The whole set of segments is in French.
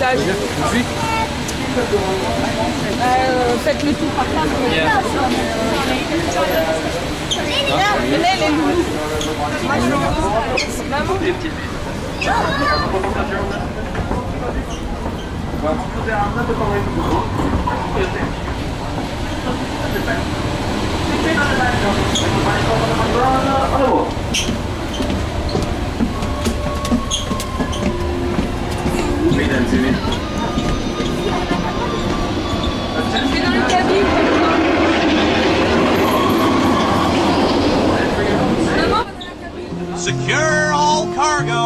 paysage. Oui. Faites le tour par là. Venez les loulous. Maman. Mesdames et messieurs. Je vais dans le cabine. Maman. Secure all cargo,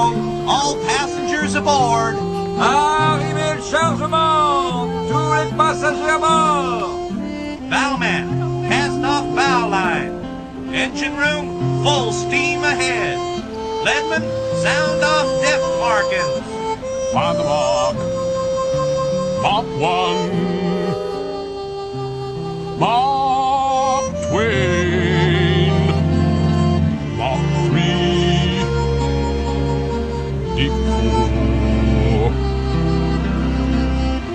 all passengers aboard. Arrivez le chargement! Tous les passagers à bord! Bowman, cast off bow line. Engine room, full steam ahead. Leadman, sound off depth markings. On the mark. Mark 1. Mark Twain. Mark 3. Deep 4.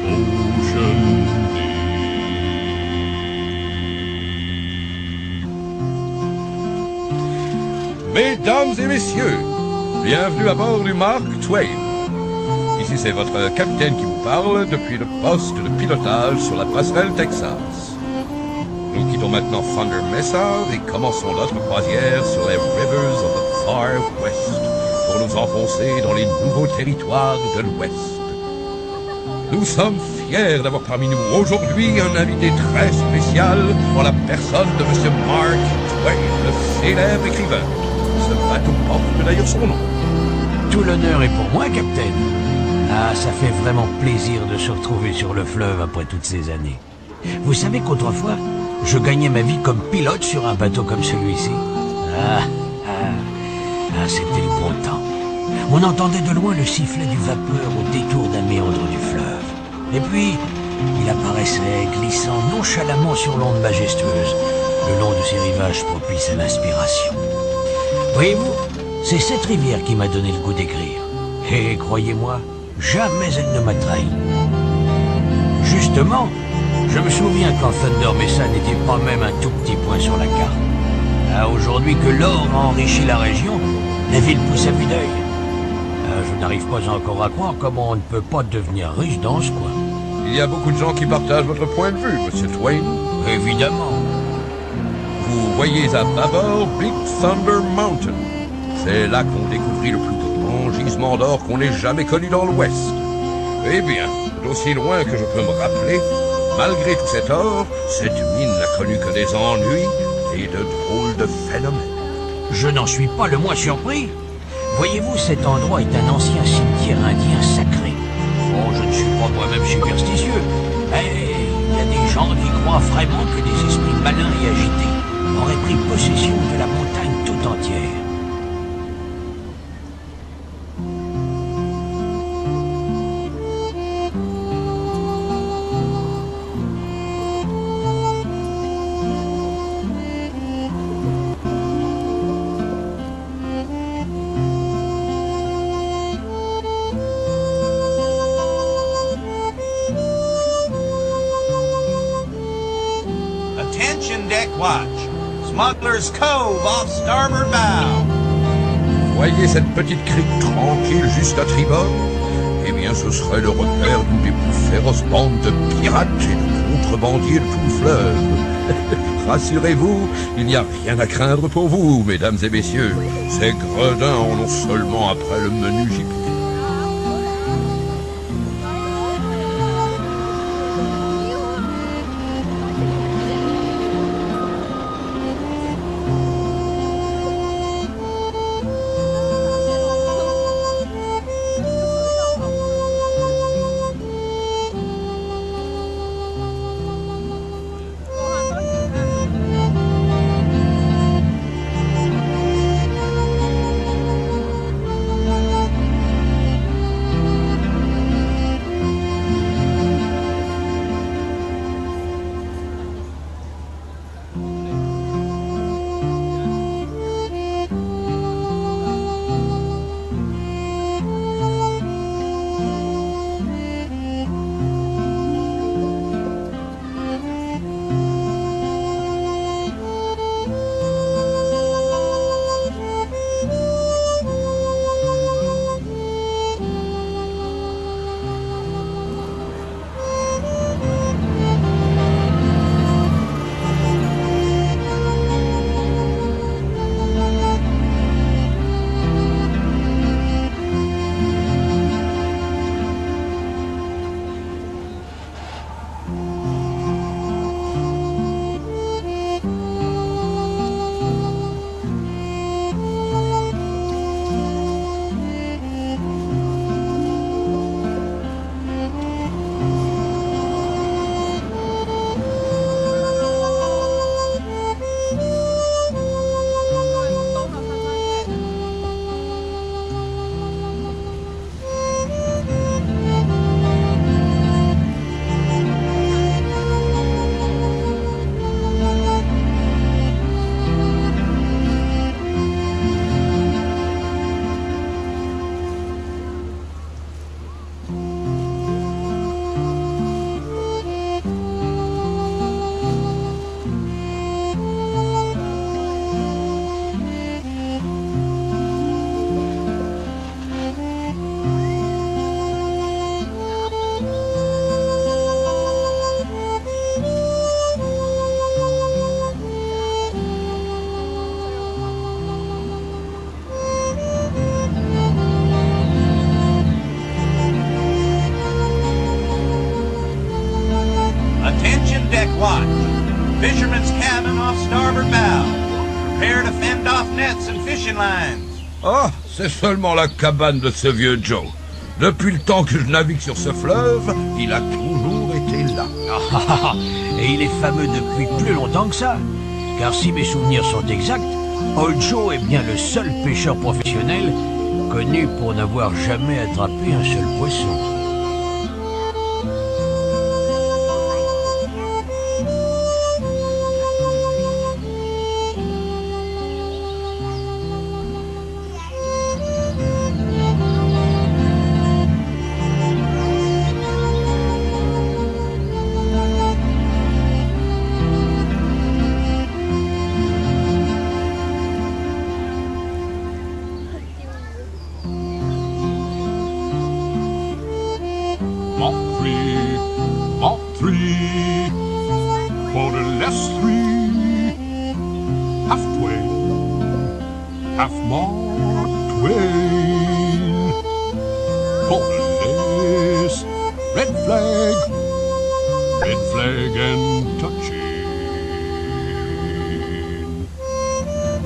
Ocean Mesdames et messieurs, bienvenue à bord du Mark Twain. Ici c'est votre capitaine qui vous parle depuis le poste de pilotage sur la passerelle Texas. Nous quittons maintenant Thunder Mesa et commençons notre croisière sur les rivers of the Far West pour nous enfoncer dans les nouveaux territoires de l'Ouest. Nous sommes fiers d'avoir parmi nous aujourd'hui un invité très spécial en la personne de M. Mark Twain, le célèbre écrivain. Ce bateau porte d'ailleurs son nom. Tout l'honneur est pour moi, capitaine. Ah, ça fait vraiment plaisir de se retrouver sur le fleuve après toutes ces années. Vous savez qu'autrefois, je gagnais ma vie comme pilote sur un bateau comme celui-ci. C'était le bon temps. On entendait de loin le sifflet du vapeur au détour d'un méandre du fleuve. Et puis, il apparaissait, glissant nonchalamment sur l'onde majestueuse, le long de ces rivages propices à l'inspiration. Voyez-vous, c'est cette rivière qui m'a donné le goût d'écrire. Et croyez-moi, jamais elle ne m'a trahi. Justement, je me souviens quand Thunder Mesa n'était pas même un tout petit point sur la carte. Aujourd'hui que l'or a enrichi la région, la ville pousse à vue d'œil. Je n'arrive pas encore à croire comment on ne peut pas devenir riche dans ce coin. Il y a beaucoup de gens qui partagent votre point de vue, Monsieur Twain. Évidemment. Vous voyez à bâbord Big Thunder Mountain. C'est là qu'on découvrit le plus grand gisement d'or qu'on ait jamais connu dans l'Ouest. Eh bien, d'aussi loin que je peux me rappeler, malgré tout cet or, cette mine n'a connu que des ennuis et de drôles de phénomènes. Je n'en suis pas le moins surpris. Voyez-vous, cet endroit est un ancien cimetière indien sacré. Bon, je ne suis pas moi-même superstitieux, mais il y a des gens qui croient vraiment que des esprits malins et agités auraient pris possession de la montagne tout entière. Attention deck watch. Smuggler's Cove off starboard bow. Voyez cette petite crique tranquille juste à tribord? Eh bien, ce serait le repère d'une des plus féroces bandes de pirates et de contrebandiers de tout le fleuve. Rassurez-vous, il n'y a rien à craindre pour vous, mesdames et messieurs. Ces gredins en ont seulement après le menu gibier. nets and fishing lines. Ah, c'est seulement la cabane de ce vieux Joe. Depuis le temps que je navigue sur ce fleuve, il a toujours été là. Et il est fameux depuis plus longtemps que ça. Car si mes souvenirs sont exacts, Old Joe est bien le seul pêcheur professionnel connu pour n'avoir jamais attrapé un seul poisson. Mark 3, borderless 3, half Twain, half Mark Twain, borderless, red flag and touching.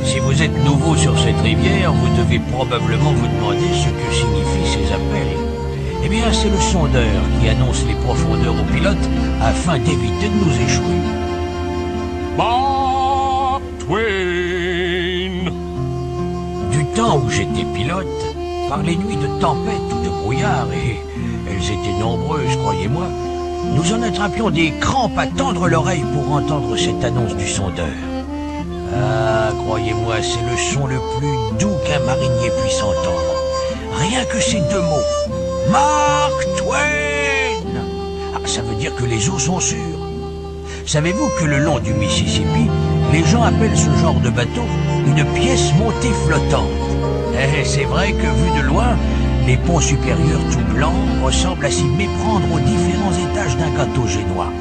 Si vous êtes nouveau sur cette rivière, vous devez probablement vous demander ce que signifient ces appels. Eh bien, c'est le sondeur qui annonce les profondeurs aux pilotes afin d'éviter de nous échouer. Mark Twain. Du temps où j'étais pilote, par les nuits de tempête ou de brouillard, et elles étaient nombreuses, croyez-moi, nous en attrapions des crampes à tendre l'oreille pour entendre cette annonce du sondeur. Ah, croyez-moi, c'est le son le plus doux qu'un marinier puisse entendre. Rien que ces deux mots. Mark Twain! Ah, ça veut dire que les eaux sont sûres. Savez-vous que le long du Mississippi, les gens appellent ce genre de bateau une pièce montée flottante? Et c'est vrai que vu de loin, les ponts supérieurs tout blancs ressemblent à s'y méprendre aux différents étages d'un gâteau génois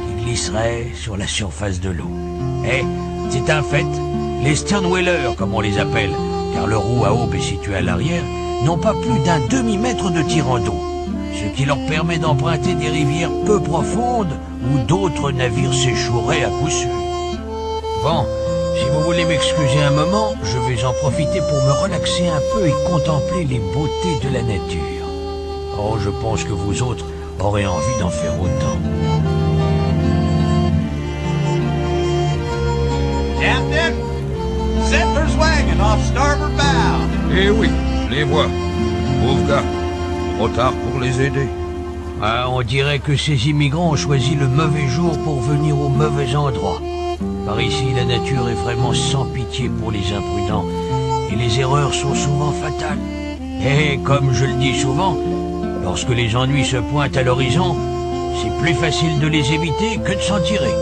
qui glisserait sur la surface de l'eau. Et c'est un fait, les sternwellers, comme on les appelle, car le roue à aube est situé à l'arrière, n'ont pas plus d'un demi-mètre de tirant d'eau, ce qui leur permet d'emprunter des rivières peu profondes où d'autres navires s'échoueraient à coup sûr. Bon, si vous voulez m'excuser un moment, je vais en profiter pour me relaxer un peu et contempler les beautés de la nature. Oh, je pense que vous autres aurez envie d'en faire autant. Captain, Settler's wagon off starboard bow. Eh oui, je les vois. Pauvres gars, trop tard pour les aider. Ah, on dirait que ces immigrants ont choisi le mauvais jour pour venir au mauvais endroit. Par ici, la nature est vraiment sans pitié pour les imprudents, et les erreurs sont souvent fatales. Et comme je le dis souvent, lorsque les ennuis se pointent à l'horizon, c'est plus facile de les éviter que de s'en tirer.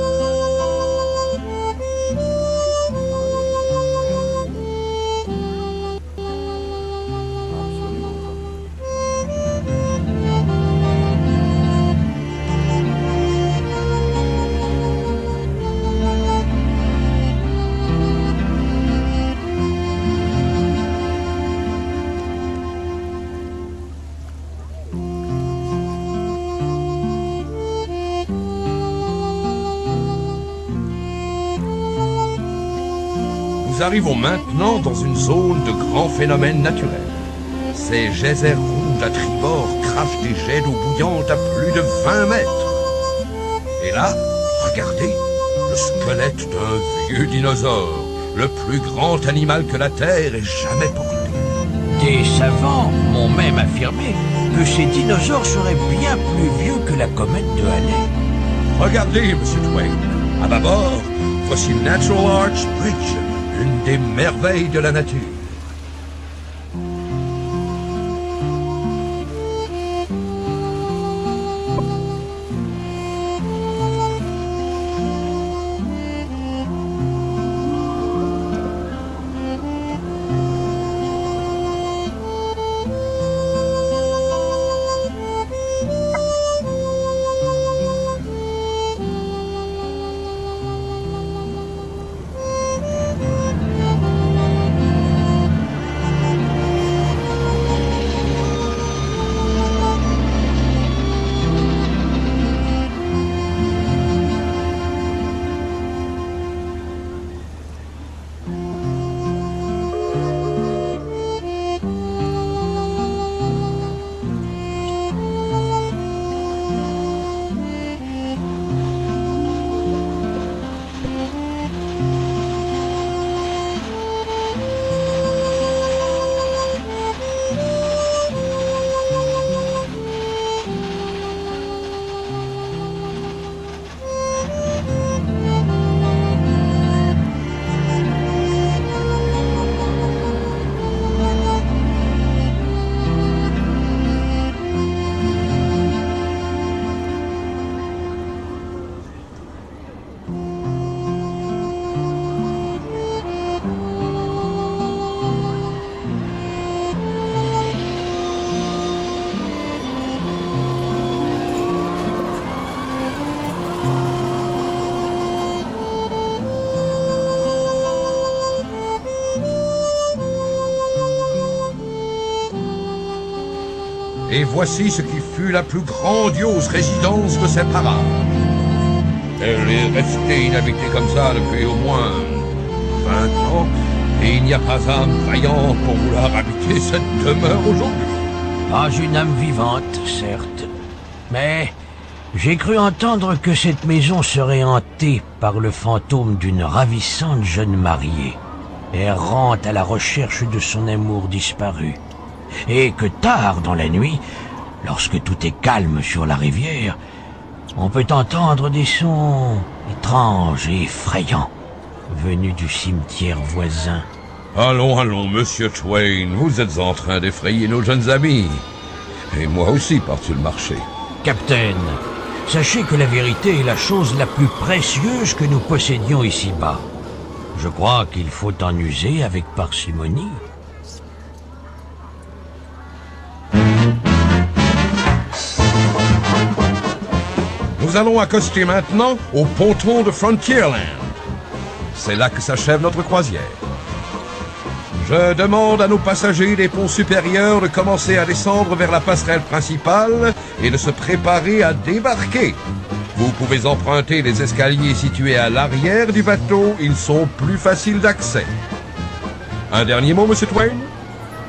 Nous arrivons maintenant dans une zone de grands phénomènes naturels. Ces geysers rouges à tribord crachent des jets d'eau bouillante à plus de 20 mètres. Et là, regardez, le squelette d'un vieux dinosaure, le plus grand animal que la Terre ait jamais porté. Des savants m'ont même affirmé que ces dinosaures seraient bien plus vieux que la comète de Halley. Regardez, Monsieur Twain, à bâbord, voici le Natural Arch Bridge, une des merveilles de la nature. Et voici ce qui fut la plus grandiose résidence de ses parents. Elle est restée inhabitée comme ça depuis au moins 20 ans, et il n'y a pas un vaillant pour vouloir habiter cette demeure aujourd'hui. Pas une âme vivante, certes. Mais j'ai cru entendre que cette maison serait hantée par le fantôme d'une ravissante jeune mariée, errante à la recherche de son amour disparu. Et que tard dans la nuit, lorsque tout est calme sur la rivière, on peut entendre des sons étranges et effrayants venus du cimetière voisin. Allons, allons, monsieur Twain, vous êtes en train d'effrayer nos jeunes amis. Et moi aussi par-dessus le marché. Capitaine, sachez que la vérité est la chose la plus précieuse que nous possédions ici-bas. Je crois qu'il faut en user avec parcimonie. Nous allons accoster maintenant au ponton de Frontierland. C'est là que s'achève notre croisière. Je demande à nos passagers des ponts supérieurs de commencer à descendre vers la passerelle principale et de se préparer à débarquer. Vous pouvez emprunter les escaliers situés à l'arrière du bateau, ils sont plus faciles d'accès. Un dernier mot, monsieur Twain?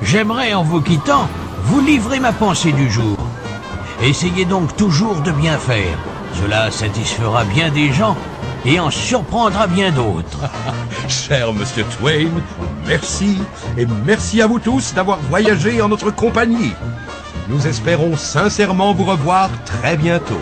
J'aimerais, en vous quittant, vous livrer ma pensée du jour. Essayez donc toujours de bien faire. Cela satisfera bien des gens et en surprendra bien d'autres. Cher monsieur Twain, merci et merci à vous tous d'avoir voyagé en notre compagnie. Nous espérons sincèrement vous revoir très bientôt.